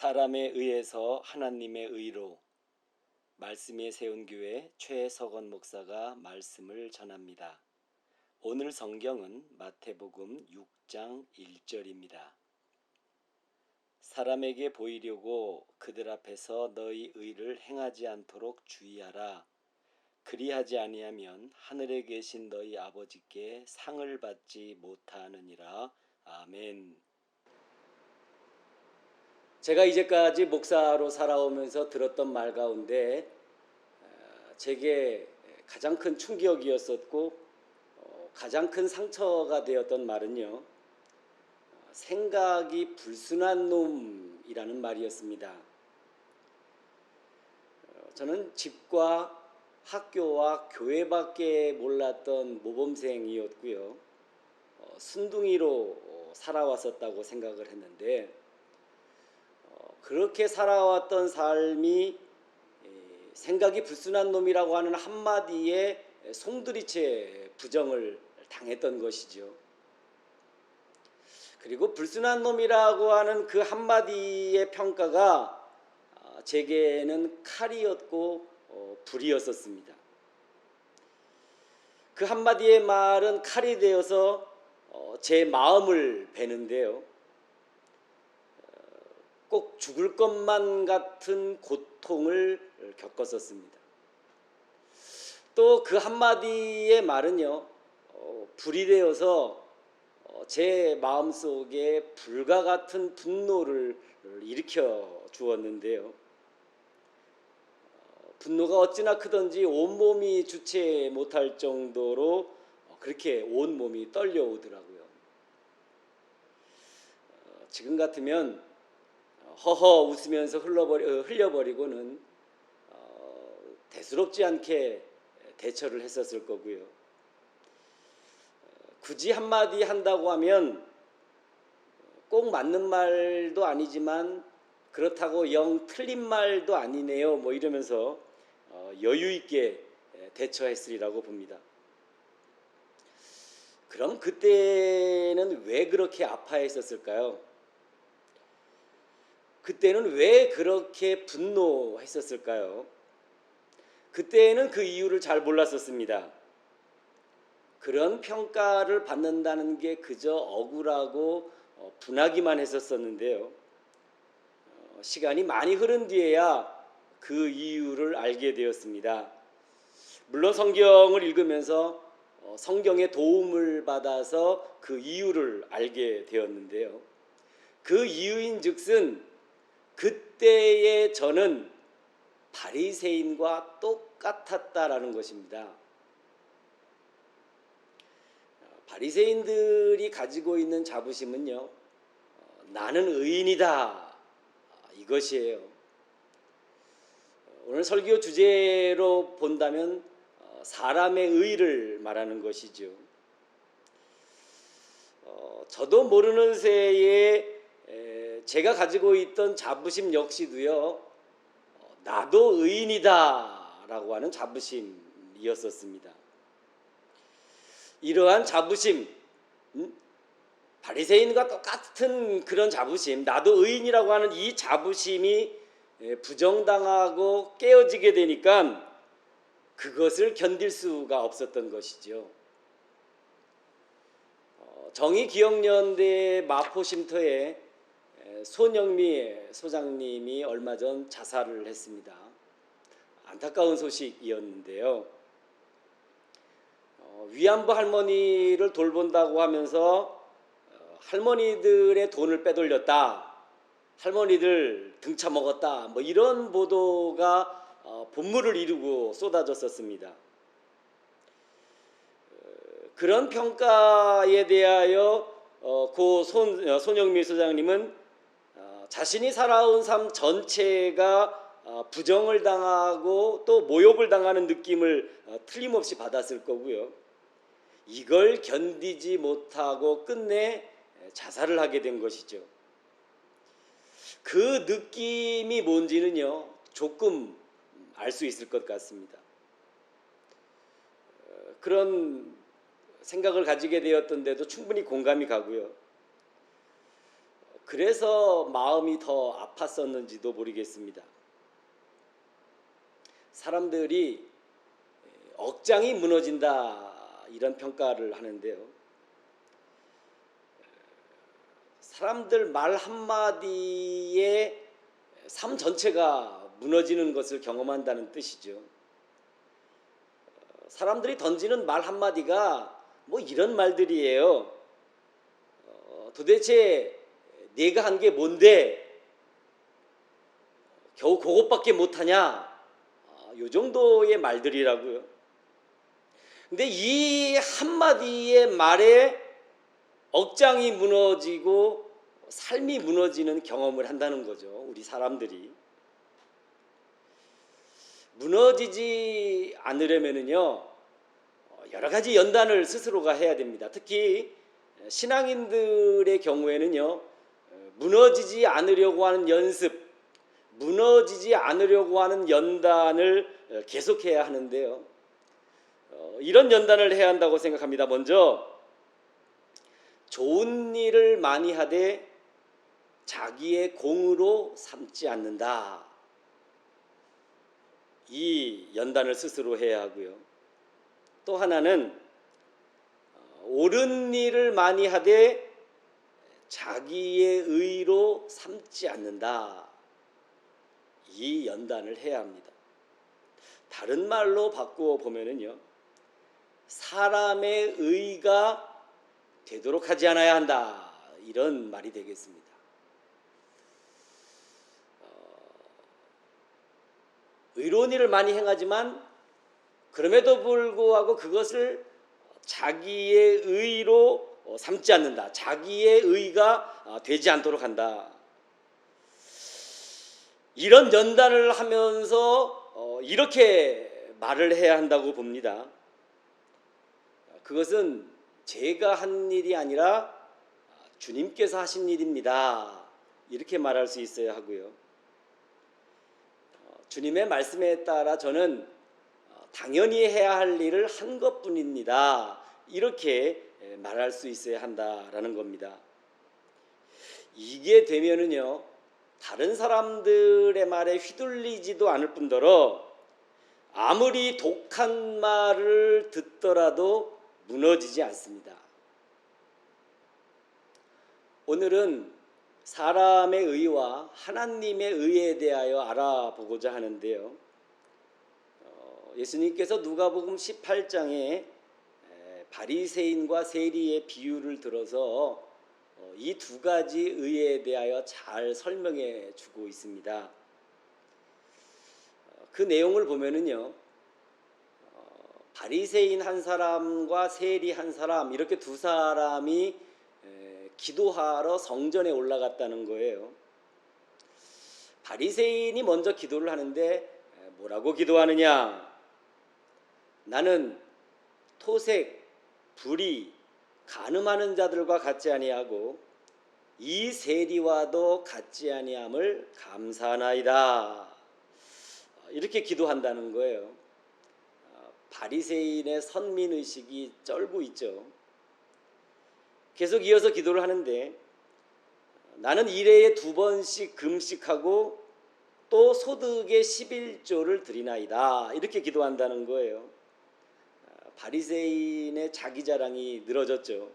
사람에 의해서 하나님의 의로 말씀에 세운 교회 최석원 목사가 말씀을 전합니다. 오늘 성경은 마태복음 6장 1절입니다. 사람에게 보이려고 그들 앞에서 너희 의를 행하지 않도록 주의하라. 그리하지 아니하면 하늘에 계신 너희 아버지께 상을 받지 못하느니라. 아멘. 제가 이제까지 목사로 살아오면서 들었던 말 가운데 제게 가장 큰 충격이었었고 가장 큰 상처가 되었던 말은요, 생각이 불순한 놈이라는 말이었습니다. 저는 집과 학교와 교회밖에 몰랐던 모범생이었고요, 순둥이로 살아왔었다고 생각을 했는데, 그렇게 살아왔던 삶이 생각이 불순한 놈이라고 하는 한마디에 송두리째 부정을 당했던 것이죠. 그리고 불순한 놈이라고 하는 그 한마디의 평가가 제게는 칼이었고 불이었었습니다. 그 한마디의 말은 칼이 되어서 제 마음을 베는데요, 꼭 죽을 것만 같은 고통을 겪었었습니다. 또 그 한마디의 말은요, 불이 되어서 제 마음속에 불과 같은 분노를 일으켜 주었는데요, 분노가 어찌나 크던지 온몸이 주체 못할 정도로 그렇게 온몸이 떨려오더라고요. 지금 같으면 허허 웃으면서 흘려버리고는 대수롭지 않게 대처를 했었을 거고요. 굳이 한마디 한다고 하면 꼭 맞는 말도 아니지만 그렇다고 영 틀린 말도 아니네요, 뭐 이러면서 여유 있게 대처했으리라고 봅니다. 그럼 그때는 왜 그렇게 아파했었을까요? 그때는 왜 그렇게 분노했었을까요? 그때는 그 이유를 잘 몰랐었습니다. 그런 평가를 받는다는 게 그저 억울하고 분하기만 했었는데요. 시간이 많이 흐른 뒤에야 그 이유를 알게 되었습니다. 물론 성경을 읽으면서 성경의 도움을 받아서 그 이유를 알게 되었는데요. 그 이유인즉슨 그때의 저는 바리새인과 똑같았다라는 것입니다. 바리새인들이 가지고 있는 자부심은요, 나는 의인이다, 이것이에요. 오늘 설교 주제로 본다면 사람의 의를 말하는 것이죠. 저도 모르는 새에 제가 가지고 있던 자부심 역시도요, 나도 의인이다 라고 하는 자부심이었었습니다. 이러한 자부심, 바리새인과 똑같은 그런 자부심, 나도 의인이라고 하는 이 자부심이 부정당하고 깨어지게 되니까 그것을 견딜 수가 없었던 것이죠. 정의기억연대 마포쉼터에 손영미 소장님이 얼마 전 자살을 했습니다. 안타까운 소식이었는데요, 위안부 할머니를 돌본다고 하면서 할머니들의 돈을 빼돌렸다, 할머니들 등쳐 먹었다, 뭐 이런 보도가 본물을 이루고 쏟아졌었습니다. 그런 평가에 대하여 고 손영미 소장님은 자신이 살아온 삶 전체가 부정을 당하고 또 모욕을 당하는 느낌을 틀림없이 받았을 거고요. 이걸 견디지 못하고 끝내 자살을 하게 된 것이죠. 그 느낌이 뭔지는요, 조금 알 수 있을 것 같습니다. 그런 생각을 가지게 되었던데도 충분히 공감이 가고요. 그래서 마음이 더 아팠었는지도 모르겠습니다. 사람들이 억장이 무너진다 이런 평가를 하는데요. 사람들 말 한마디에 삶 전체가 무너지는 것을 경험한다는 뜻이죠. 사람들이 던지는 말 한마디가 뭐 이런 말들이에요. 도대체 내가 한 게 뭔데 겨우 그것밖에 못하냐, 요 정도의 말들이라고요. 근데 이 한마디의 말에 억장이 무너지고 삶이 무너지는 경험을 한다는 거죠. 우리 사람들이. 무너지지 않으려면요, 여러 가지 연단을 스스로가 해야 됩니다. 특히 신앙인들의 경우에는요, 무너지지 않으려고 하는 연습, 무너지지 않으려고 하는 연단을 계속해야 하는데요. 이런 연단을 해야 한다고 생각합니다. 먼저 좋은 일을 많이 하되 자기의 공으로 삼지 않는다. 이 연단을 스스로 해야 하고요. 또 하나는 옳은 일을 많이 하되 자기의 의로 삼지 않는다. 이 연단을 해야 합니다. 다른 말로 바꾸어 보면은요, 사람의 의가 되도록 하지 않아야 한다. 이런 말이 되겠습니다. 의로운 일을 많이 행하지만 그럼에도 불구하고 그것을 자기의 의로 삼지 않는다. 자기의 의가 되지 않도록 한다. 이런 연단을 하면서 이렇게 말을 해야 한다고 봅니다. 그것은 제가 한 일이 아니라 주님께서 하신 일입니다. 이렇게 말할 수 있어야 하고요. 주님의 말씀에 따라 저는 당연히 해야 할 일을 한 것뿐입니다. 이렇게 말할 수 있어야 한다라는 겁니다. 이게 되면은요, 다른 사람들의 말에 휘둘리지도 않을 뿐더러 아무리 독한 말을 듣더라도 무너지지 않습니다. 오늘은 사람의 의와 하나님의 의에 대하여 알아보고자 하는데요. 예수님께서 누가복음 18장에 바리새인과 세리의 비유를 들어서 이 두 가지 의에 대하여 잘 설명해 주고 있습니다. 그 내용을 보면은요, 바리새인 한 사람과 세리 한 사람, 이렇게 두 사람이 기도하러 성전에 올라갔다는 거예요. 바리새인이 먼저 기도를 하는데 뭐라고 기도하느냐? 나는 토색, 불의, 간음하는 자들과 같지 아니하고 이 세리와도 같지 아니함을 감사하나이다. 이렇게 기도한다는 거예요. 바리새인의 선민의식이 쩔고 있죠. 계속 이어서 기도를 하는데 나는 일해에 2번씩 금식하고 또 소득의 11조를 드리나이다. 이렇게 기도한다는 거예요. 바리새인의 자기 자랑이 늘어졌죠.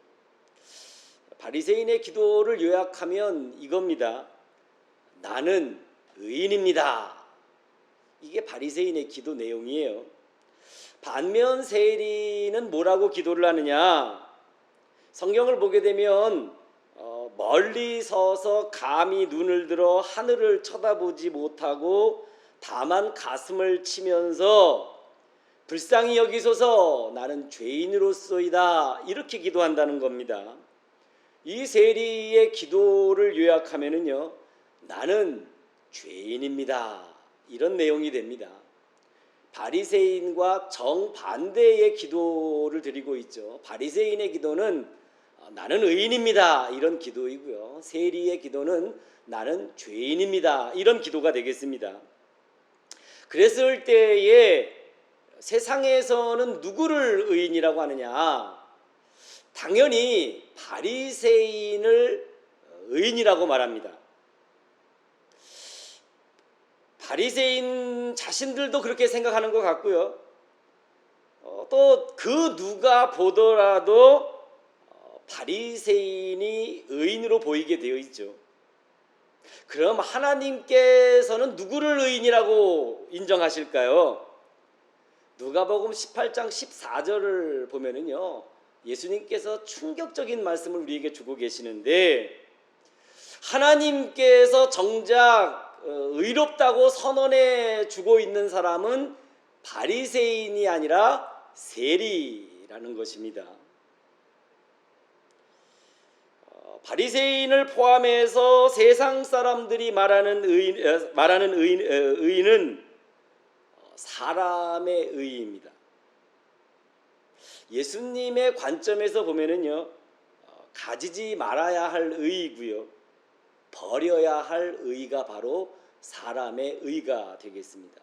바리새인의 기도를 요약하면 이겁니다. 나는 의인입니다. 이게 바리새인의 기도 내용이에요. 반면 세리는 뭐라고 기도를 하느냐? 성경을 보게 되면 멀리 서서 감히 눈을 들어 하늘을 쳐다보지 못하고 다만 가슴을 치면서 불쌍히 여기소서 나는 죄인으로소이다. 이렇게 기도한다는 겁니다. 이 세리의 기도를 요약하면은요, 나는 죄인입니다. 이런 내용이 됩니다. 바리새인과 정반대의 기도를 드리고 있죠. 바리새인의 기도는 나는 의인입니다. 이런 기도이고요. 세리의 기도는 나는 죄인입니다. 이런 기도가 되겠습니다. 그랬을 때에 세상에서는 누구를 의인이라고 하느냐? 당연히 바리새인을 의인이라고 말합니다. 바리새인 자신들도 그렇게 생각하는 것 같고요. 또 그 누가 보더라도 바리새인이 의인으로 보이게 되어 있죠. 그럼 하나님께서는 누구를 의인이라고 인정하실까요? 누가복음 18장 14절을 보면은요, 예수님께서 충격적인 말씀을 우리에게 주고 계시는데, 하나님께서 정작 의롭다고 선언해 주고 있는 사람은 바리새인이 아니라 세리라는 것입니다. 바리새인을 포함해서 세상 사람들이 말하는 의인은 사람의 의입니다. 예수님의 관점에서 보면은요, 가지지 말아야 할 의이고요, 버려야 할 의가 바로 사람의 의가 되겠습니다.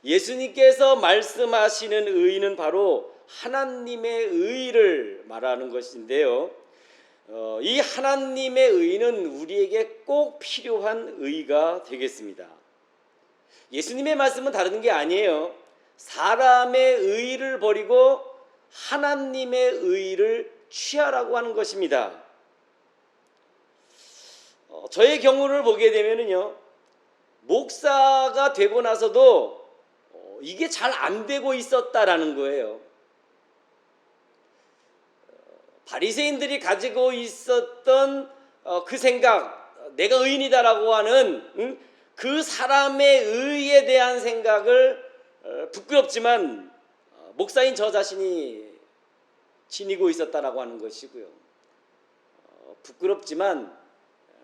예수님께서 말씀하시는 의는 바로 하나님의 의를 말하는 것인데요, 이 하나님의 의는 우리에게 꼭 필요한 의가 되겠습니다. 예수님의 말씀은 다른 게 아니에요. 사람의 의를 버리고 하나님의 의를 취하라고 하는 것입니다. 저의 경우를 보게 되면요, 목사가 되고 나서도 이게 잘 안 되고 있었다라는 거예요. 바리새인들이 가지고 있었던 그 생각, 내가 의인이다라고 하는 그 사람의 의에 대한 생각을 부끄럽지만 목사인 저 자신이 지니고 있었다라고 하는 것이고요. 부끄럽지만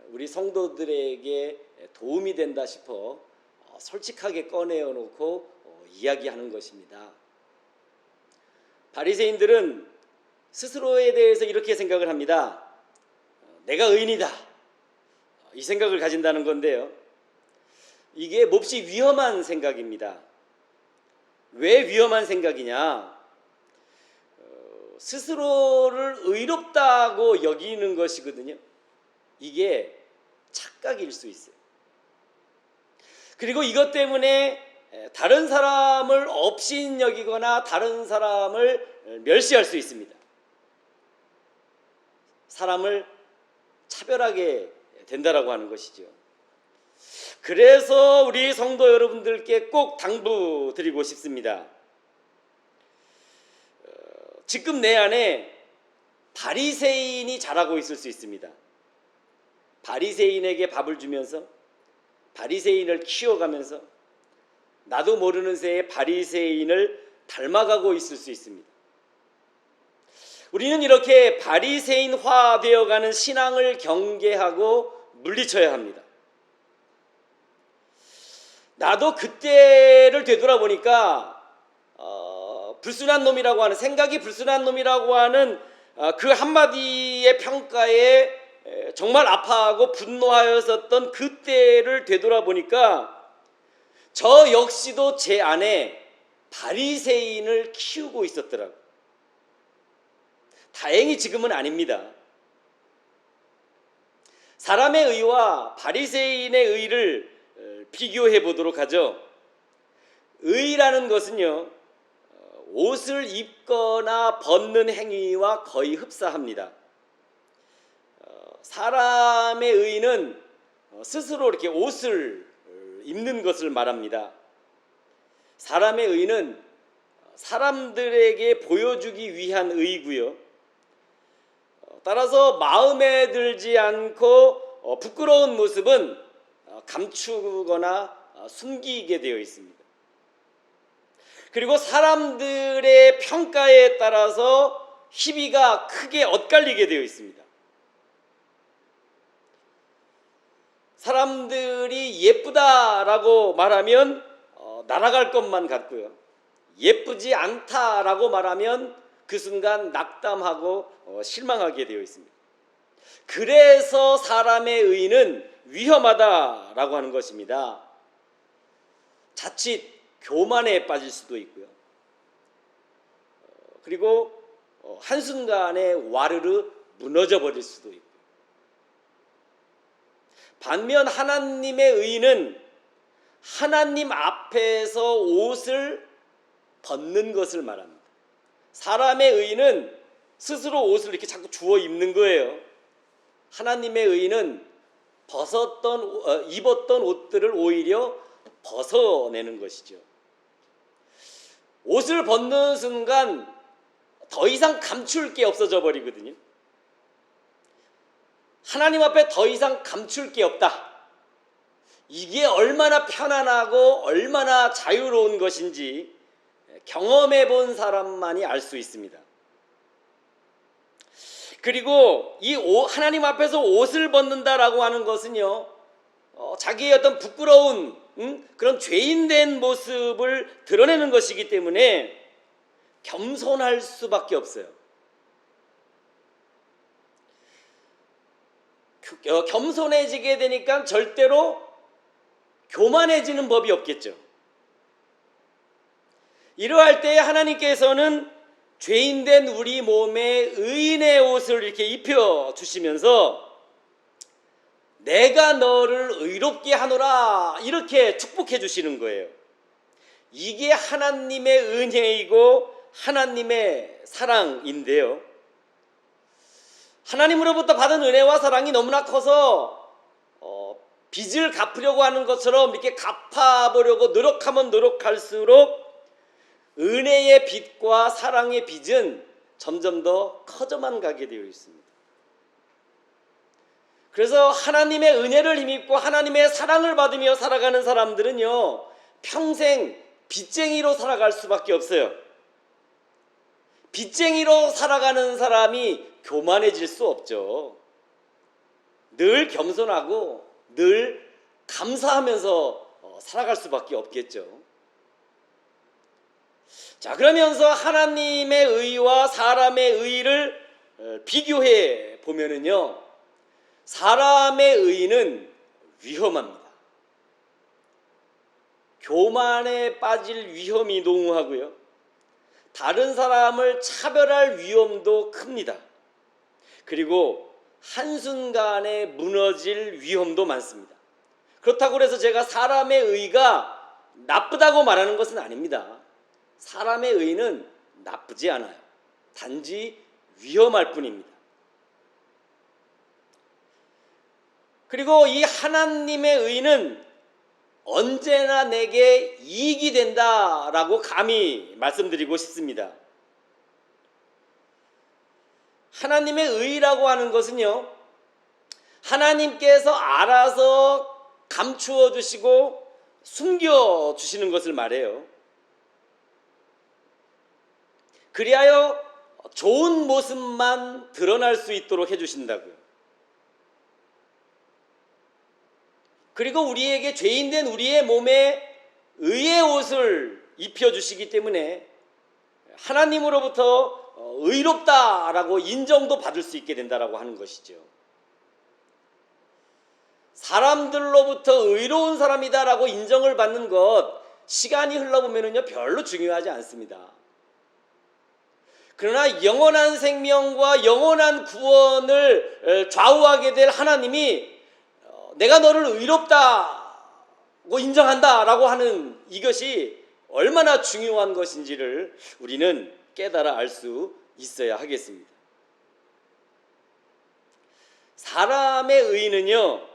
우리 성도들에게 도움이 된다 싶어 솔직하게 꺼내어 놓고 이야기하는 것입니다. 바리새인들은 스스로에 대해서 이렇게 생각을 합니다. 내가 의인이다, 이 생각을 가진다는 건데요, 이게 몹시 위험한 생각입니다. 왜 위험한 생각이냐? 스스로를 의롭다고 여기는 것이거든요. 이게 착각일 수 있어요. 그리고 이것 때문에 다른 사람을 업신여기거나 다른 사람을 멸시할 수 있습니다. 사람을 차별하게 된다라고 하는 것이죠. 그래서 우리 성도 여러분들께 꼭 당부드리고 싶습니다. 지금 내 안에 바리새인이 자라고 있을 수 있습니다. 바리새인에게 밥을 주면서 바리새인을 키워가면서 나도 모르는 새에 바리새인을 닮아가고 있을 수 있습니다. 우리는 이렇게 바리새인화 되어가는 신앙을 경계하고 물리쳐야 합니다. 나도 그때를 되돌아보니까 불순한 놈이라고 하는, 생각이 불순한 놈이라고 하는 그 한마디의 평가에 정말 아파하고 분노하였었던 그때를 되돌아보니까 저 역시도 제 안에 바리새인을 키우고 있었더라고요. 다행히 지금은 아닙니다. 사람의 의와 바리새인의 의를 비교해 보도록 하죠. 의라는 것은요, 옷을 입거나 벗는 행위와 거의 흡사합니다. 사람의 의는 스스로 이렇게 옷을 입는 것을 말합니다. 사람의 의는 사람들에게 보여주기 위한 의이고요, 따라서 마음에 들지 않고 부끄러운 모습은 감추거나 숨기게 되어 있습니다. 그리고 사람들의 평가에 따라서 희비가 크게 엇갈리게 되어 있습니다. 사람들이 예쁘다라고 말하면 날아갈 것만 같고요, 예쁘지 않다라고 말하면 그 순간 낙담하고 실망하게 되어 있습니다. 그래서 사람의 의는 위험하다라고 하는 것입니다. 자칫 교만에 빠질 수도 있고요, 그리고 한순간에 와르르 무너져 버릴 수도 있고, 반면 하나님의 의는 하나님 앞에서 옷을 벗는 것을 말합니다. 사람의 의는 스스로 옷을 이렇게 자꾸 주워 입는 거예요. 하나님의 의는 입었던 옷들을 오히려 벗어내는 것이죠. 옷을 벗는 순간 더 이상 감출 게 없어져 버리거든요. 하나님 앞에 더 이상 감출 게 없다. 이게 얼마나 편안하고 얼마나 자유로운 것인지 경험해 본 사람만이 알 수 있습니다. 그리고 이 하나님 앞에서 옷을 벗는다라고 하는 것은요, 자기의 어떤 부끄러운 그런 죄인된 모습을 드러내는 것이기 때문에 겸손할 수밖에 없어요. 겸손해지게 되니까 절대로 교만해지는 법이 없겠죠. 이러할 때 하나님께서는 죄인된 우리 몸에 의인의 옷을 이렇게 입혀주시면서 내가 너를 의롭게 하노라 이렇게 축복해 주시는 거예요. 이게 하나님의 은혜이고 하나님의 사랑인데요. 하나님으로부터 받은 은혜와 사랑이 너무나 커서 빚을 갚으려고 하는 것처럼 이렇게 갚아보려고 노력하면 노력할수록 은혜의 빚과 사랑의 빚은 점점 더 커져만 가게 되어 있습니다. 그래서 하나님의 은혜를 힘입고 하나님의 사랑을 받으며 살아가는 사람들은요, 평생 빚쟁이로 살아갈 수밖에 없어요. 빚쟁이로 살아가는 사람이 교만해질 수 없죠. 늘 겸손하고 늘 감사하면서 살아갈 수밖에 없겠죠. 자, 그러면서 하나님의 의와 사람의 의를 비교해 보면은요, 사람의 의는 위험합니다. 교만에 빠질 위험이 농후하고요, 다른 사람을 차별할 위험도 큽니다. 그리고 한순간에 무너질 위험도 많습니다. 그렇다고 해서 제가 사람의 의가 나쁘다고 말하는 것은 아닙니다. 사람의 의는 나쁘지 않아요. 단지 위험할 뿐입니다. 그리고 이 하나님의 의는 언제나 내게 이익이 된다라고 감히 말씀드리고 싶습니다. 하나님의 의라고 하는 것은요, 하나님께서 알아서 감추어 주시고 숨겨 주시는 것을 말해요. 그리하여 좋은 모습만 드러날 수 있도록 해주신다고요. 그리고 우리에게 죄인된 우리의 몸에 의의 옷을 입혀주시기 때문에 하나님으로부터 의롭다라고 인정도 받을 수 있게 된다라고 하는 것이죠. 사람들로부터 의로운 사람이다라고 인정을 받는 것, 시간이 흘러보면은요 별로 중요하지 않습니다. 그러나 영원한 생명과 영원한 구원을 좌우하게 될 하나님이 내가 너를 의롭다고 인정한다라고 하는 이것이 얼마나 중요한 것인지를 우리는 깨달아 알 수 있어야 하겠습니다. 사람의 의는요,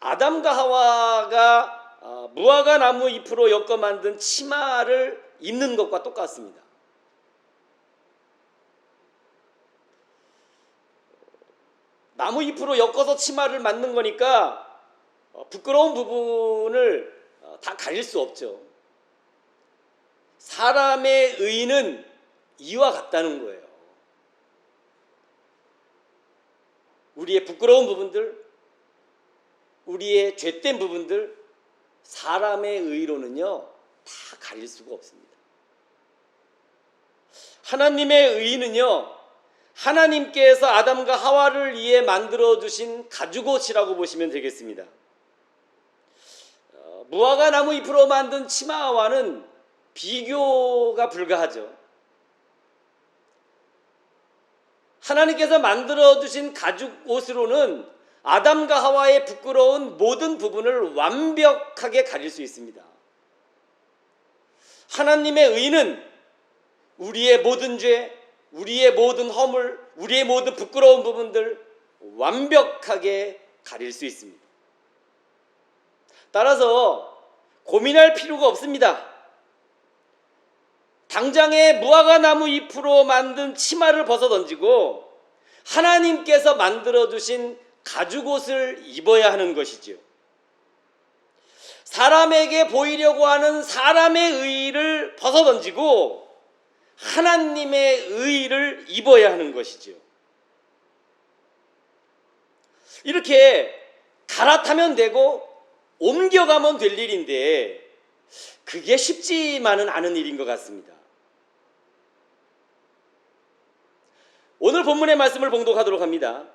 아담과 하와가 무화과 나무 잎으로 엮어 만든 치마를 입는 것과 똑같습니다. 나무 잎으로 엮어서 치마를 만든 거니까 부끄러운 부분을 다 가릴 수 없죠. 사람의 의는 이와 같다는 거예요. 우리의 부끄러운 부분들, 우리의 죄된 부분들, 사람의 의로는요 다 가릴 수가 없습니다. 하나님의 의는요, 하나님께서 아담과 하와를 위해 만들어주신 가죽옷이라고 보시면 되겠습니다. 무화과 나무 잎으로 만든 치마와는 비교가 불가하죠. 하나님께서 만들어주신 가죽옷으로는 아담과 하와의 부끄러운 모든 부분을 완벽하게 가릴 수 있습니다. 하나님의 의는 우리의 모든 죄, 우리의 모든 허물, 우리의 모든 부끄러운 부분들 완벽하게 가릴 수 있습니다. 따라서 고민할 필요가 없습니다. 당장에 무화과 나무 잎으로 만든 치마를 벗어 던지고 하나님께서 만들어주신 가죽옷을 입어야 하는 것이지요. 사람에게 보이려고 하는 사람의 의의를 벗어 던지고 하나님의 의의를 입어야 하는 것이지요. 이렇게 갈아타면 되고 옮겨가면 될 일인데 그게 쉽지만은 않은 일인 것 같습니다. 오늘 본문의 말씀을 봉독하도록 합니다.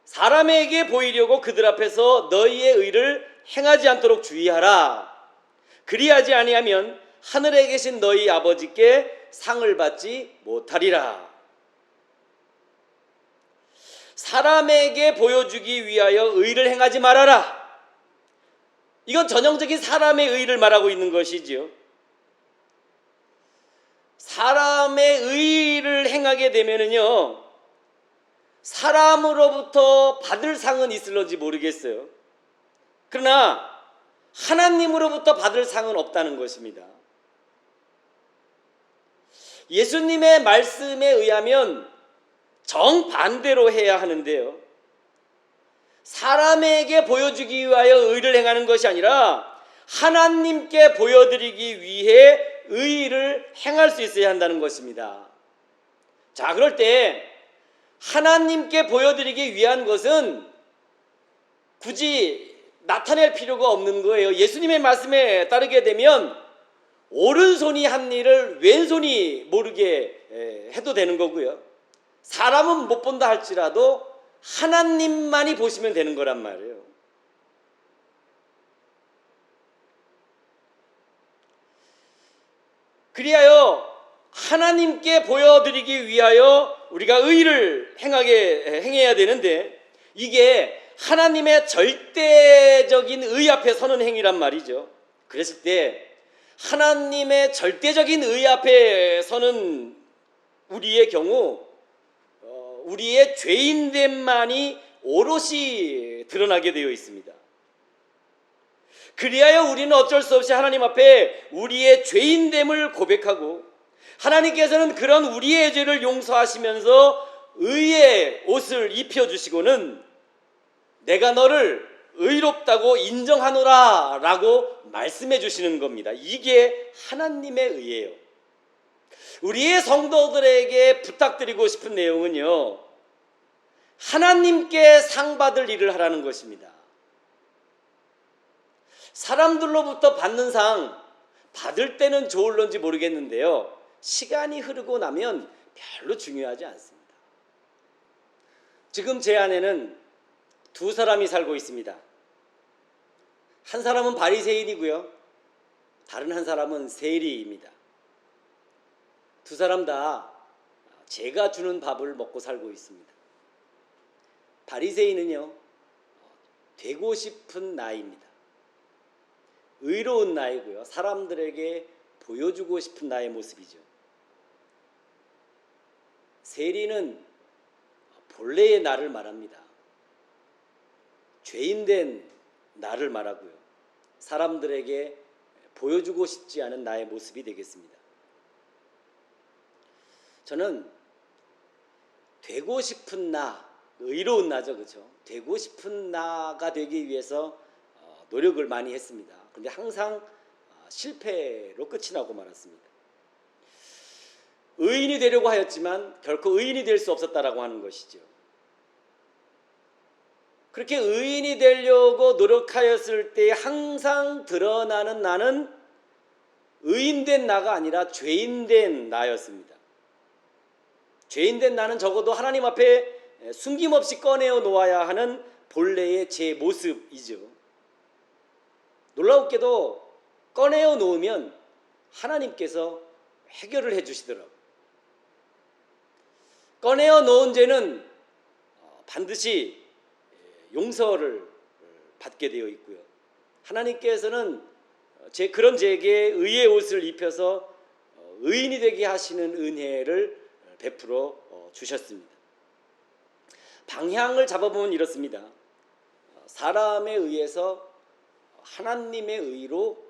사람에게 보이려고 그들 앞에서 너희의 의를 행하지 않도록 주의하라. 그리하지 아니하면 하늘에 계신 너희 아버지께 상을 받지 못하리라. 사람에게 보여주기 위하여 의를 행하지 말아라. 이건 전형적인 사람의 의를 말하고 있는 것이지요. 사람의 의를 행하게 되면은요, 사람으로부터 받을 상은 있을런지 모르겠어요. 그러나 하나님으로부터 받을 상은 없다는 것입니다. 예수님의 말씀에 의하면 정반대로 해야 하는데요, 사람에게 보여주기 위하여 의를 행하는 것이 아니라 하나님께 보여드리기 위해 의를 행할 수 있어야 한다는 것입니다. 자, 그럴 때 하나님께 보여드리기 위한 것은 굳이 나타낼 필요가 없는 거예요. 예수님의 말씀에 따르게 되면 오른손이 한 일을 왼손이 모르게 해도 되는 거고요. 사람은 못 본다 할지라도 하나님만이 보시면 되는 거란 말이에요. 그리하여 하나님께 보여드리기 위하여 우리가 의를 행해야 되는데, 이게 하나님의 절대적인 의 앞에 서는 행위란 말이죠. 그랬을 때 하나님의 절대적인 의 앞에 서는 우리의 경우 우리의 죄인됨만이 오롯이 드러나게 되어 있습니다. 그리하여 우리는 어쩔 수 없이 하나님 앞에 우리의 죄인됨을 고백하고, 하나님께서는 그런 우리의 죄를 용서하시면서 의의 옷을 입혀주시고는 내가 너를 의롭다고 인정하노라 라고 말씀해 주시는 겁니다. 이게 하나님의 의예요. 우리의 성도들에게 부탁드리고 싶은 내용은요, 하나님께 상 받을 일을 하라는 것입니다. 사람들로부터 받는 상 받을 때는 좋을런지 모르겠는데요, 시간이 흐르고 나면 별로 중요하지 않습니다. 지금 제 안에는 두 사람이 살고 있습니다. 한 사람은 바리새인이고요, 다른 한 사람은 세리입니다. 두 사람 다 제가 주는 밥을 먹고 살고 있습니다. 바리새인은요, 되고 싶은 나이입니다. 의로운 나이고요, 사람들에게 보여주고 싶은 나의 모습이죠. 세리는 본래의 나를 말합니다. 죄인된 나를 말하고요, 사람들에게 보여주고 싶지 않은 나의 모습이 되겠습니다. 저는 되고 싶은 나, 의로운 나죠, 그렇죠? 되고 싶은 나가 되기 위해서 노력을 많이 했습니다. 그런데 항상 실패로 끝이 나고 말았습니다. 의인이 되려고 하였지만 결코 의인이 될 수 없었다라고 하는 것이죠. 그렇게 의인이 되려고 노력하였을 때 항상 드러나는 나는 의인된 나가 아니라 죄인된 나였습니다. 죄인된 나는 적어도 하나님 앞에 숨김없이 꺼내어 놓아야 하는 본래의 제 모습이죠. 놀라웠게도 꺼내어 놓으면 하나님께서 해결을 해주시더라고요. 꺼내어 놓은 죄는 반드시 용서를 받게 되어 있고요. 하나님께서는 그런 제게 의의 옷을 입혀서 의인이 되게 하시는 은혜를 베풀어 주셨습니다. 방향을 잡아보면 이렇습니다. 사람에 의해서 하나님의 의로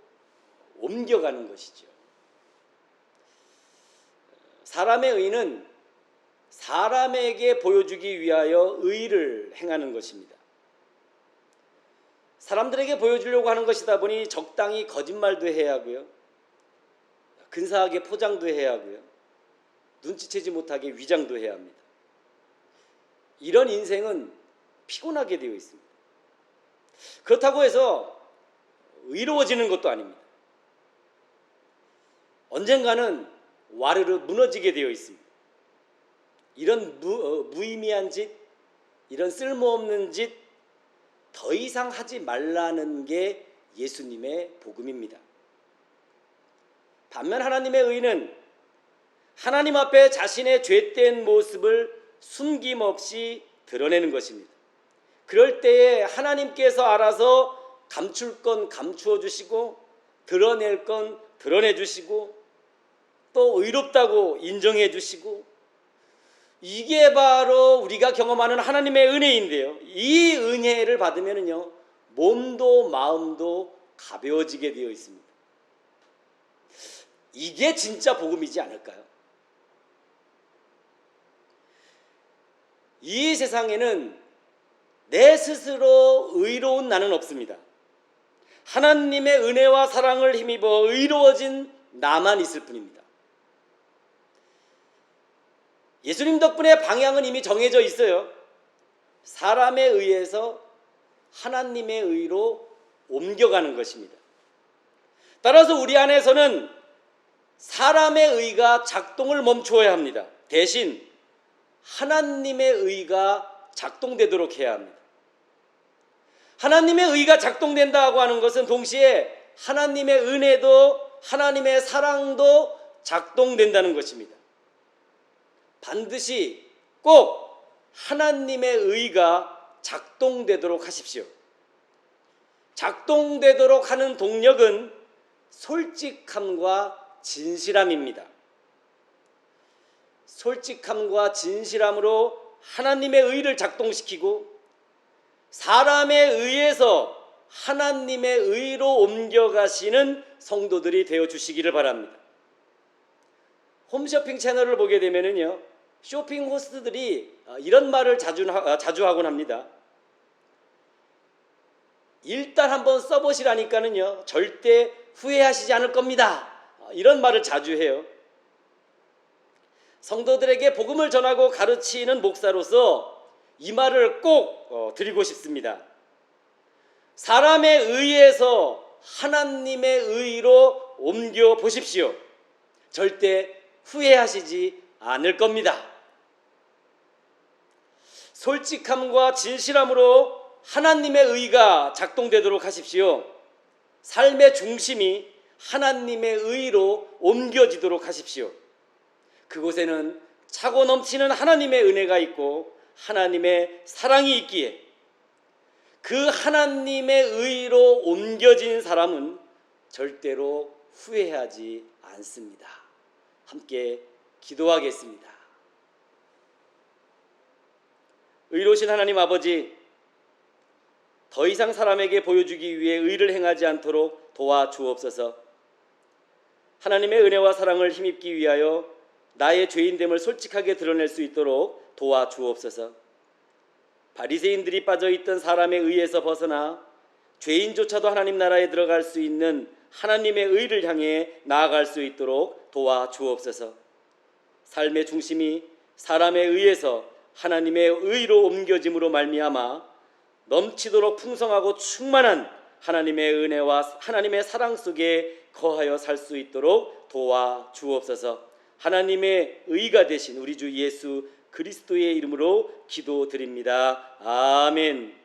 옮겨가는 것이죠. 사람의 의는 사람에게 보여주기 위하여 의를 행하는 것입니다. 사람들에게 보여주려고 하는 것이다 보니 적당히 거짓말도 해야 하고요. 근사하게 포장도 해야 하고요. 눈치채지 못하게 위장도 해야 합니다. 이런 인생은 피곤하게 되어 있습니다. 그렇다고 해서 의로워지는 것도 아닙니다. 언젠가는 와르르 무너지게 되어 있습니다. 이런 무의미한 짓, 이런 쓸모없는 짓 더 이상 하지 말라는 게 예수님의 복음입니다. 반면 하나님의 의는 하나님 앞에 자신의 죄된 모습을 숨김없이 드러내는 것입니다. 그럴 때에 하나님께서 알아서 감출 건 감추어 주시고 드러낼 건 드러내 주시고 또 의롭다고 인정해 주시고, 이게 바로 우리가 경험하는 하나님의 은혜인데요. 이 은혜를 받으면요, 몸도 마음도 가벼워지게 되어 있습니다. 이게 진짜 복음이지 않을까요? 이 세상에는 내 스스로 의로운 나는 없습니다. 하나님의 은혜와 사랑을 힘입어 의로워진 나만 있을 뿐입니다. 예수님 덕분에 방향은 이미 정해져 있어요. 사람에 의해서 하나님의 의로 옮겨가는 것입니다. 따라서 우리 안에서는 사람의 의가 작동을 멈추어야 합니다. 대신 하나님의 의가 작동되도록 해야 합니다. 하나님의 의가 작동된다고 하는 것은 동시에 하나님의 은혜도 하나님의 사랑도 작동된다는 것입니다. 반드시 꼭 하나님의 의가 작동되도록 하십시오. 작동되도록 하는 동력은 솔직함과 진실함입니다. 솔직함과 진실함으로 하나님의 의를 작동시키고 사람에 의해서 하나님의 의로 옮겨가시는 성도들이 되어주시기를 바랍니다. 홈쇼핑 채널을 보게 되면요, 쇼핑 호스트들이 이런 말을 자주 하곤 합니다. 일단 한번 써보시라니까는요, 절대 후회하시지 않을 겁니다. 이런 말을 자주 해요. 성도들에게 복음을 전하고 가르치는 목사로서 이 말을 꼭 드리고 싶습니다. 사람에 의해서 하나님의 의로 옮겨 보십시오. 절대 후회하시지 않을 겁니다. 솔직함과 진실함으로 하나님의 의가 작동되도록 하십시오. 삶의 중심이 하나님의 의로 옮겨지도록 하십시오. 그곳에는 차고 넘치는 하나님의 은혜가 있고 하나님의 사랑이 있기에 그 하나님의 의로 옮겨진 사람은 절대로 후회하지 않습니다. 함께 기도하겠습니다. 의로우신 하나님 아버지, 더 이상 사람에게 보여주기 위해 의를 행하지 않도록 도와주옵소서. 하나님의 은혜와 사랑을 힘입기 위하여 나의 죄인됨을 솔직하게 드러낼 수 있도록 도와주옵소서. 바리새인들이 빠져있던 사람에 의해서 벗어나 죄인조차도 하나님 나라에 들어갈 수 있는 하나님의 의를 향해 나아갈 수 있도록 도와주옵소서. 삶의 중심이 사람에 의해서 하나님의 의로 옮겨짐으로 말미암아 넘치도록 풍성하고 충만한 하나님의 은혜와 하나님의 사랑 속에 거하여 살 수 있도록 도와주옵소서. 하나님의 의가 되신 우리 주 예수 그리스도의 이름으로 기도드립니다. 아멘.